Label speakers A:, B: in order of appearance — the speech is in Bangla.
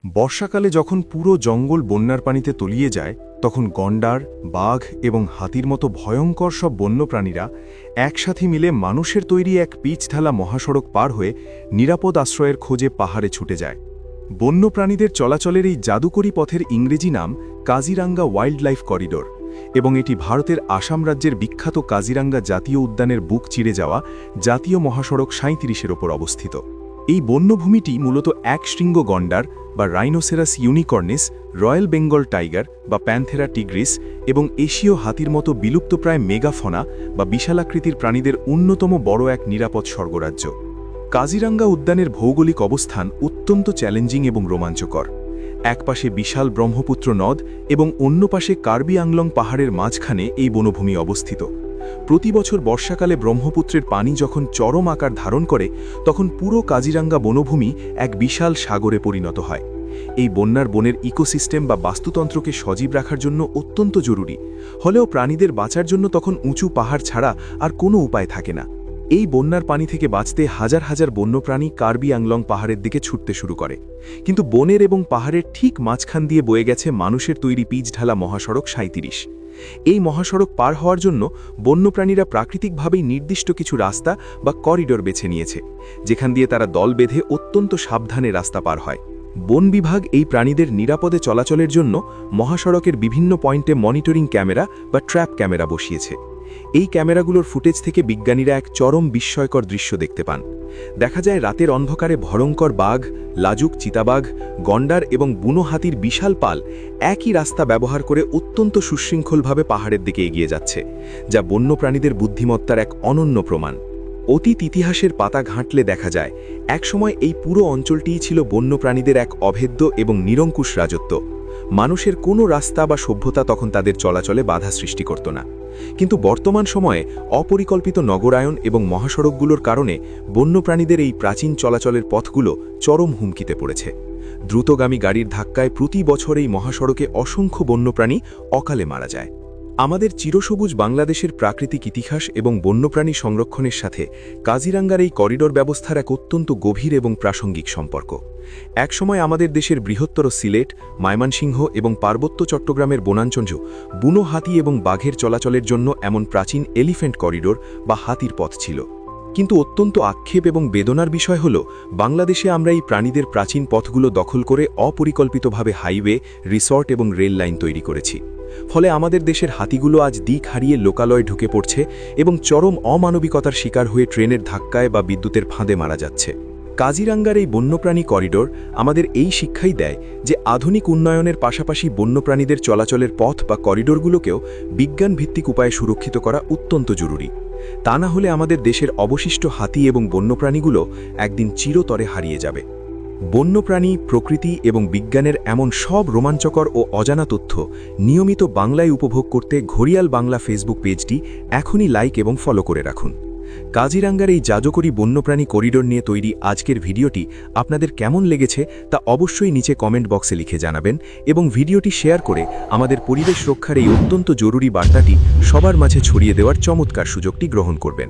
A: বর্ষাকালে যখন পুরো জঙ্গল বন্যার পানিতে তলিয়ে যায় তখন গন্ডার, বাঘ এবং হাতির মতো ভয়ঙ্কর সব বন্যপ্রাণীরা একসাথে মিলে মানুষের তৈরি এক পিচঢালা মহাসড়ক পার হয়ে নিরাপদ আশ্রয়ের খোঁজে পাহাড়ে ছুটে যায়। বন্যপ্রাণীদের চলাচলের এই জাদুকরী পথের ইংরেজি নাম কাজিরাঙ্গা ওয়াইল্ড লাইফ করিডোর এবং এটি ভারতের আসাম রাজ্যের বিখ্যাত কাজিরাঙ্গা জাতীয় উদ্যানের বুক চিরে যাওয়া জাতীয় মহাসড়ক ৩৭-এর ওপর অবস্থিত। এই বন্যভূমিটি মূলত একশৃঙ্গ গন্ডার বা রাইনোসেরাস ইউনিকর্নিস, রয়্যাল বেঙ্গল টাইগার বা প্যান্থেরা টিগ্রিস এবং এশীয় হাতির মতো বিলুপ্তপ্রায় মেগাফনা বা বিশালাকৃতির প্রাণীদের অন্যতম বড় এক নিরাপদ স্বর্গরাজ্য। কাজিরাঙ্গা উদ্যানের ভৌগোলিক অবস্থান অত্যন্ত চ্যালেঞ্জিং এবং রোমাঞ্চকর। একপাশে বিশাল ব্রহ্মপুত্র নদ এবং অন্য পাশে কার্বি আংলং পাহাড়ের মাঝখানে এই বনভূমি অবস্থিত। প্রতি বছর বর্ষাকালে ব্রহ্মপুত্রের পানি যখন চরম আকার ধারণ করে তখন পুরো কাজিরাঙ্গা বনভূমি এক বিশাল সাগরে পরিণত হয়। এই বন্যার বনের ইকোসিস্টেম বা বাস্তুতন্ত্রকে সজীব রাখার জন্য অত্যন্ত জরুরি, হলেও প্রাণীদের বাঁচার জন্য তখন উঁচু পাহাড় ছাড়া আর কোনো উপায় থাকে না। এই বন্যার পানি থেকে বাঁচতে হাজার হাজার বন্যপ্রাণী কার্বি আংলং পাহাড়ের দিকে ছুটতে শুরু করে। কিন্তু বনের এবং পাহাড়ের ঠিক মাঝখান দিয়ে বয়ে গেছে মানুষের তৈরি পিচঢালা মহাসড়ক ৩৭। এই মহাসড়ক পার হওয়ার জন্য বন্যপ্রাণীরা প্রাকৃতিকভাবেই নির্দিষ্ট কিছু রাস্তা বা করিডোর বেছে নিয়েছে, যেখান দিয়ে তারা দল বেঁধে অত্যন্ত সাবধানে রাস্তা পার হয়। বন বিভাগ এই প্রাণীদের নিরাপদে চলাচলের জন্য মহাসড়কের বিভিন্ন পয়েন্টে মনিটরিং ক্যামেরা বা ট্র্যাপ ক্যামেরা বসিয়েছে। এই ক্যামেরাগুলোর ফুটেজ থেকে বিজ্ঞানীরা এক চরম বিস্ময়কর দৃশ্য দেখতে পান। দেখা যায় রাতের অন্ধকারে ভয়ঙ্কর বাঘ, লাজুক চিতাবাঘ, গন্ডার এবং বুনো হাতির বিশাল পাল একই রাস্তা ব্যবহার করে অত্যন্ত সুশৃঙ্খলভাবে পাহাড়ের দিকে এগিয়ে যাচ্ছে, যা বন্যপ্রাণীদের বুদ্ধিমত্তার এক অনন্য প্রমাণ। অতীত ইতিহাসের পাতা ঘাঁটলে দেখা যায় একসময় এই পুরো অঞ্চলটিই ছিল বন্যপ্রাণীদের এক অভেদ্য এবং নিরঙ্কুশ রাজত্ব। মানুষের কোনো রাস্তা বা সভ্যতা তখন তাদের চলাচলে বাধা সৃষ্টি করত না। কিন্তু বর্তমান সময়ে অপরিকল্পিত নগরায়ন এবং মহাসড়কগুলোর কারণে বন্যপ্রাণীদের এই প্রাচীন চলাচলের পথগুলো চরম হুমকিতে পড়েছে। দ্রুতগামী গাড়ির ধাক্কায় প্রতি বছর এই মহাসড়কে অসংখ্য বন্যপ্রাণী অকালে মারা যায়। আমাদের চিরসবুজ বাংলাদেশের প্রাকৃতিক ইতিহাস এবং বন্যপ্রাণী সংরক্ষণের সাথে কাজিরাঙ্গার এই করিডোর ব্যবস্থার এক অত্যন্ত গভীর এবং প্রাসঙ্গিক সম্পর্ক। একসময় আমাদের দেশের বৃহত্তর সিলেট, ময়মনসিংহ এবং পার্বত্য চট্টগ্রামের বনাঞ্চল বুনো হাতি এবং বাঘের চলাচলের জন্য এমন প্রাচীন এলিফ্যান্ট করিডোর বা হাতির পথ ছিল। কিন্তু অত্যন্ত আক্ষেপ এবং বেদনার বিষয় হল বাংলাদেশে আমরা এই প্রাণীদের প্রাচীন পথগুলো দখল করে অপরিকল্পিতভাবে হাইওয়ে, রিসর্ট এবং রেল লাইন তৈরি করেছি। ফলে আমাদের দেশের হাতিগুলো আজ দিক হারিয়ে লোকালয়ে ঢুকে পড়ছে এবং চরম অমানবিকতার শিকার হয়ে ট্রেনের ধাক্কায় বা বিদ্যুতের ফাঁদে মারা যাচ্ছে। কাজিরাঙ্গার এই বন্যপ্রাণী করিডোর আমাদের এই শিক্ষাই দেয় যে আধুনিক উন্নয়নের পাশাপাশি বন্যপ্রাণীদের চলাচলের পথ বা করিডোরগুলোকেও বিজ্ঞানভিত্তিক উপায়ে সুরক্ষিত করা অত্যন্ত জরুরি। তা না হলে আমাদের দেশের অবশিষ্ট হাতি এবং বন্যপ্রাণীগুলো একদিন চিরতরে হারিয়ে যাবে। বন্যপ্রাণী, প্রকৃতি এবং বিজ্ঞানের এমন সব রোমাঞ্চকর ও অজানা তথ্য নিয়মিত বাংলায় উপভোগ করতে ঘড়িয়াল বাংলা ফেসবুক পেজটি এখনই লাইক এবং ফলো করে রাখুন। কাজিরাঙ্গার এই জাদুকরী বন্যপ্রাণী করিডোর নিয়ে তৈরি আজকের ভিডিওটি আপনাদের কেমন লেগেছে তা অবশ্যই নিচে কমেন্ট বক্সে লিখে জানাবেন এবং ভিডিওটি শেয়ার করে আমাদের পরিবেশ রক্ষার এই অত্যন্ত জরুরি বার্তাটি সবার মাঝে ছড়িয়ে দেওয়ার চমৎকার সুযোগটি গ্রহণ করবেন।